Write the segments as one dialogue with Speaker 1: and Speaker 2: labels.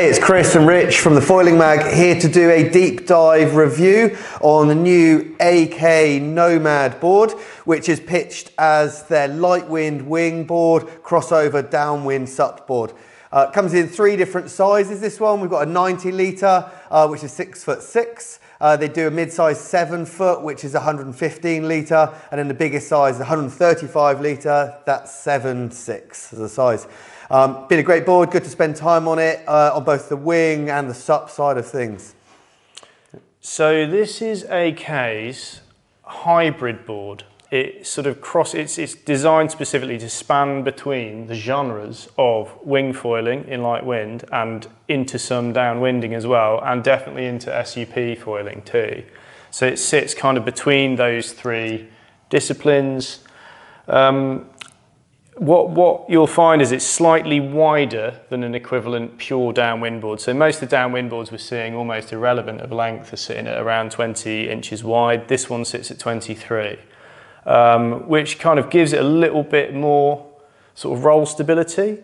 Speaker 1: Hey, it's Chris and Rich from the Foiling Mag here to do a deep dive review on the new AK Nomad board, which is pitched as their lightwind wing board, crossover downwind sup board. Comes in 3 different sizes, this one. We've got a 90 litre, which is 6'6". They do a mid-size 7 foot, which is 115 litre, and then the biggest size, 135 litre, that's 7'6" as a size. Been a great board, good to spend time on it, on both the wing and the sup side of things.
Speaker 2: So this is AK's hybrid board. It's designed specifically to span between the genres of wing foiling in light wind and into some downwinding as well, and definitely into SUP foiling too. So it sits kind of between those 3 disciplines. What you'll find is it's slightly wider than an equivalent pure downwind board. So most of the downwind boards we're seeing almost irrelevant of length are sitting at around 20 inches wide. This one sits at 23. Which kind of gives it a little bit more sort of roll stability.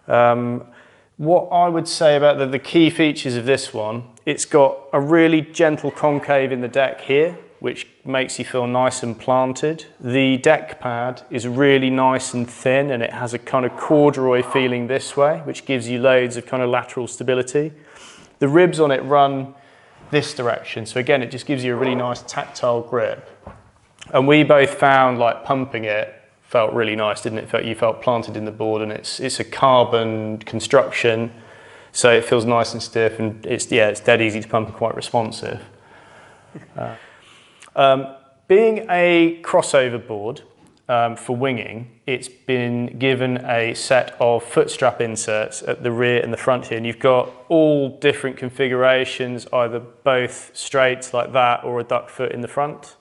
Speaker 2: What I would say about the key features of this one, it's got a really gentle concave in the deck here, which makes you feel nice and planted. The deck pad is really nice and thin, and it has a kind of corduroy feeling this way, which gives you loads of kind of lateral stability. The ribs on it run this direction, so again, it just gives you a really nice tactile grip. And we both found like pumping it felt really nice, didn't it? You felt planted in the board, and it's a carbon construction, so it feels nice and stiff, and it's dead easy to pump and quite responsive. Being a crossover board for winging, it's been given a set of foot strap inserts at the rear and the front here, and you've got all different configurations, either both straight like that or a duck foot in the front.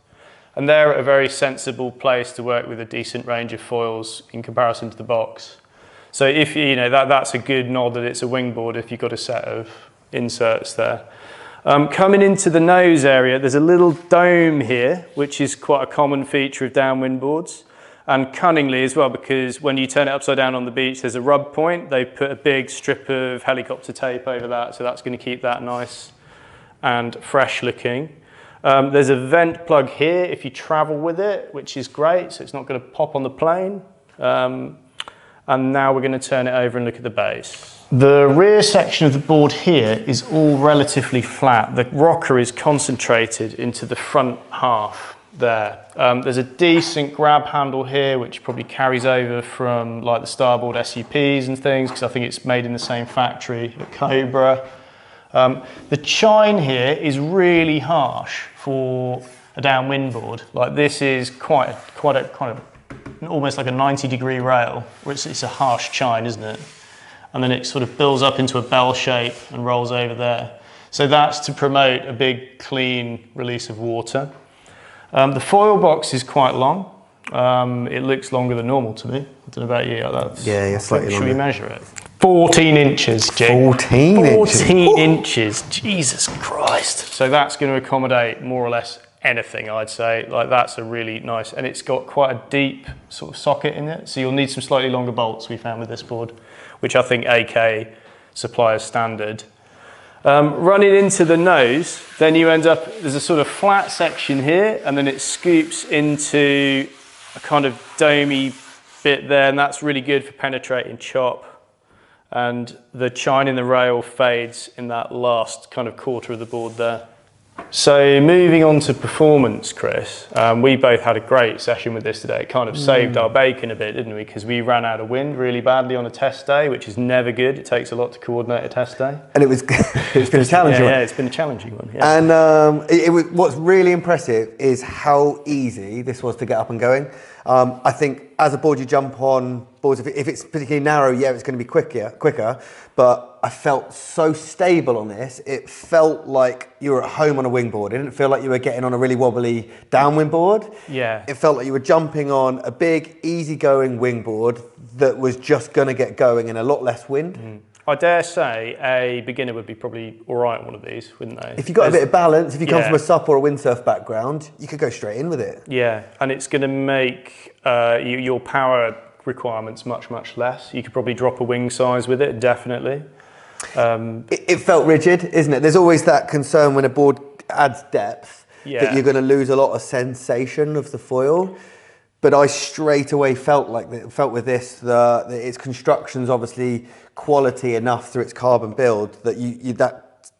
Speaker 2: And they're a very sensible place to work with a decent range of foils in comparison to the box. So if that's a good nod that it's a wing board if you've got a set of inserts there. Coming into the nose area, there's a little dome here, which is quite a common feature of downwind boards. And cunningly as well, because when you turn it upside down on the beach, there's a rub point. They put a big strip of helicopter tape over that, so that's going to keep that nice and fresh looking. There's a vent plug here if you travel with it, which is great, so it's not going to pop on the plane. And now we're going to turn it over and look at the base. The rear section of the board here is all relatively flat. The rocker is concentrated into the front half there. There's a decent grab handle here, which probably carries over from like the starboard SUPs and things, because I think it's made in the same factory at Cobra. The chine here is really harsh for a downwind board. Like this is quite a kind of almost like a 90-degree rail, where it's a harsh chine, isn't it? And then it sort of builds up into a bell shape and rolls over there. So that's to promote a big clean release of water. The foil box is quite long. It looks longer than normal to me. I don't know about you.
Speaker 1: Yeah, slightly longer.
Speaker 2: Should we measure it? 14 inches, Jake.
Speaker 1: 14 inches?
Speaker 2: 14 inches, Jesus Christ. So that's going to accommodate more or less anything, I'd say. Like that's a really nice, and it's got quite a deep sort of socket in it. So you'll need some slightly longer bolts we found with this board, which I think AK supply as standard. Running into the nose, then you end up, there's a sort of flat section here, and then it scoops into a kind of domey bit there, and that's really good for penetrating chop. And the chine in the rail fades in that last kind of quarter of the board there. So moving on to performance, Chris, we both had a great session with this today. It kind of saved our bacon a bit, didn't we? Because we ran out of wind really badly on a test day, which is never good. It takes a lot to coordinate a test day.
Speaker 1: And it's been a challenging one.
Speaker 2: Yeah, it's been a challenging one. Yeah.
Speaker 1: And what's really impressive is how easy this was to get up and going. I think as a board you jump on, boards, if it's particularly narrow, yeah, it's going to be quicker, but I felt so stable on this. It felt like you were at home on a wingboard. It didn't feel like you were getting on a really wobbly downwind board. Yeah. It felt like you were jumping on a big, easygoing wingboard that was just going to get going in a lot less wind.
Speaker 2: I dare say a beginner would be probably all right on one of these, wouldn't they?
Speaker 1: If you've got a bit of balance, if you come from a SUP or a windsurf background, you could go straight in with it.
Speaker 2: Yeah, and it's going to make your power requirements much less. You could probably drop a wing size with it, definitely.
Speaker 1: It felt rigid, isn't it? There's always that concern when a board adds depth that you're going to lose a lot of sensation of the foil. But I straight away felt with this that its construction's obviously quality enough through its carbon build that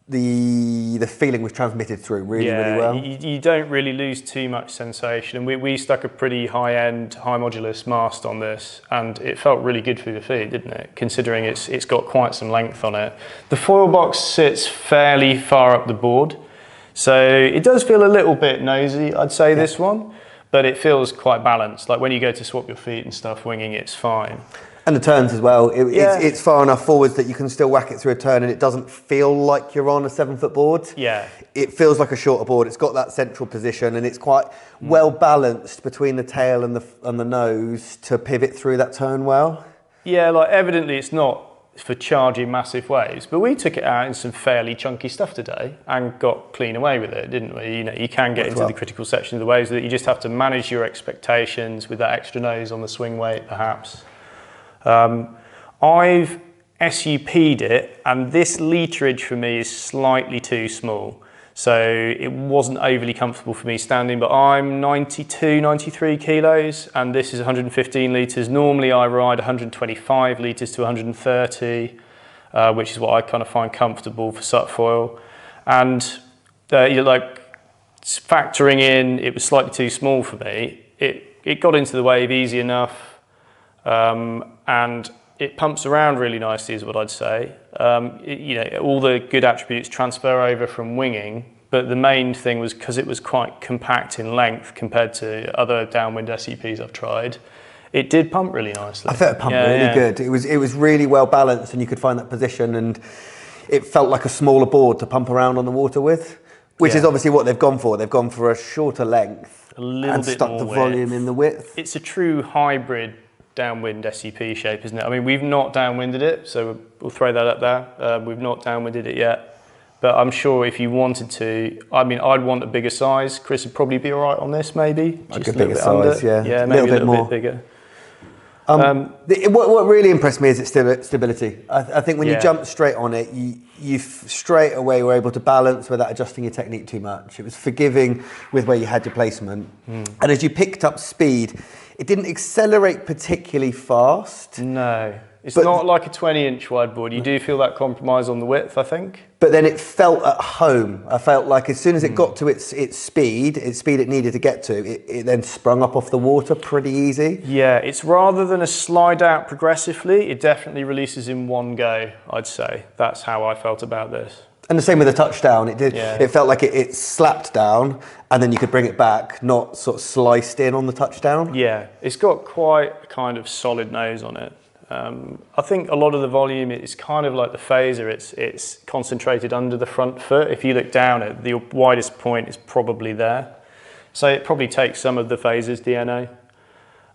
Speaker 1: the feeling was transmitted through really well.
Speaker 2: You don't really lose too much sensation. And we stuck a pretty high-end, high modulus mast on this, and it felt really good through the feet, didn't it? Considering it's got quite some length on it. The foil box sits fairly far up the board, so it does feel a little bit nosy, I'd say, this one. But it feels quite balanced. Like when you go to swap your feet and stuff, winging, it's fine.
Speaker 1: And the turns as well. It's far enough forwards that you can still whack it through a turn and it doesn't feel like you're on a 7-foot board.
Speaker 2: Yeah.
Speaker 1: It feels like a shorter board. It's got that central position and it's quite well balanced between the tail and the nose to pivot through that turn well. Yeah,
Speaker 2: like evidently it's not for charging massive waves, but we took it out in some fairly chunky stuff today and got clean away with it, didn't we? You know, you can get into the critical section of the waves that you just have to manage your expectations with that extra nose on the swing weight, perhaps. I've SUP'd it, and this literage for me is slightly too small. So it wasn't overly comfortable for me standing, but I'm 92, 93 kilos, and this is 115 litres. Normally I ride 125 litres to 130, which is what I kind of find comfortable for surffoil. And you're like factoring in, it was slightly too small for me. It got into the wave easy enough, and it pumps around really nicely, is what I'd say. You know, all the good attributes transfer over from winging, but the main thing was because it was quite compact in length compared to other downwind SUPs I've tried. It did pump really nicely.
Speaker 1: I felt it pumped really good. It was really well balanced, and you could find that position, and it felt like a smaller board to pump around on the water with, which is obviously what they've gone for. They've gone for a shorter length and stuck the volume in the width.
Speaker 2: It's a true hybrid downwind SUP shape, isn't it? I mean, we've not downwinded it, so we'll throw that up there. We've not downwinded it yet, but I'm sure if you wanted to, I mean, I'd want a bigger size. Chris would probably be all right on this, maybe.
Speaker 1: Just a bigger size,
Speaker 2: yeah, maybe a little bit bigger.
Speaker 1: What really impressed me is its stability. I think when you jumped straight on it, you straight away were able to balance without adjusting your technique too much. It was forgiving with where you had your placement. And as you picked up speed, it didn't accelerate particularly fast.
Speaker 2: No. It's not like a 20-inch wide board. You do feel that compromise on the width, I think.
Speaker 1: But then it felt at home. I felt like as soon as it got to its speed it needed to get to, it then sprung up off the water pretty easy.
Speaker 2: Yeah, it's rather than a slide out progressively, it definitely releases in one go, I'd say. That's how I felt about this.
Speaker 1: And the same with the touchdown. It did. Yeah. It felt like it slapped down, and then you could bring it back, not sort of sliced in on the touchdown.
Speaker 2: Yeah, it's got quite a kind of solid nose on it. I think a lot of the volume is kind of like the phaser. It's concentrated under the front foot. If you look down at the widest point is probably there. So it probably takes some of the phaser's DNA.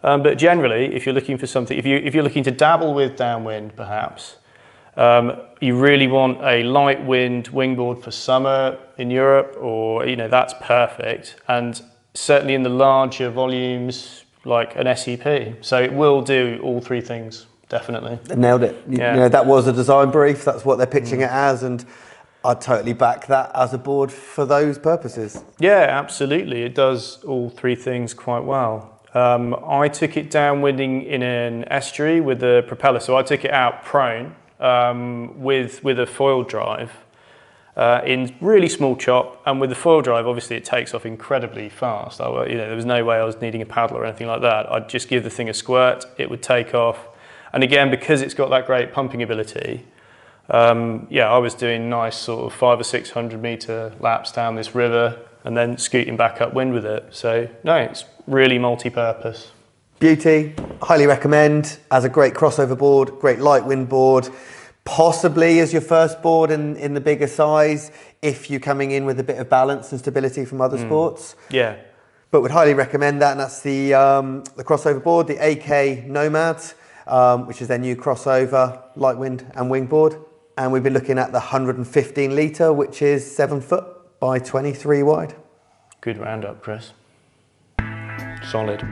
Speaker 2: But generally, if you're looking for something, if you're looking to dabble with downwind, perhaps, you really want a light wind wingboard for summer in Europe, or that's perfect. And certainly in the larger volumes, like an SUP. So it will do all three things. Definitely.
Speaker 1: Nailed it.
Speaker 2: Yeah.
Speaker 1: That was a design brief. That's what they're pitching it as, and I'd totally back that as a board for those purposes.
Speaker 2: Yeah, absolutely. It does all three things quite well. I took it downwinding in an estuary with the propeller, so I took it out prone with a foil drive in really small chop, and with the foil drive, obviously it takes off incredibly fast. There was no way I was needing a paddle or anything like that. I'd just give the thing a squirt, it would take off. And again, because it's got that great pumping ability, I was doing nice sort of 500 or 600 metre laps down this river and then scooting back upwind with it. So no, it's really multi-purpose.
Speaker 1: Beauty, highly recommend as a great crossover board, great light wind board, possibly as your first board in the bigger size if you're coming in with a bit of balance and stability from other sports.
Speaker 2: Yeah.
Speaker 1: But would highly recommend that, and that's the crossover board, the AK Nomad. Which is their new crossover light wind and wingboard, and we've been looking at the 115 litre, which is 7 foot by 23 wide.
Speaker 2: Good roundup, Chris. Solid.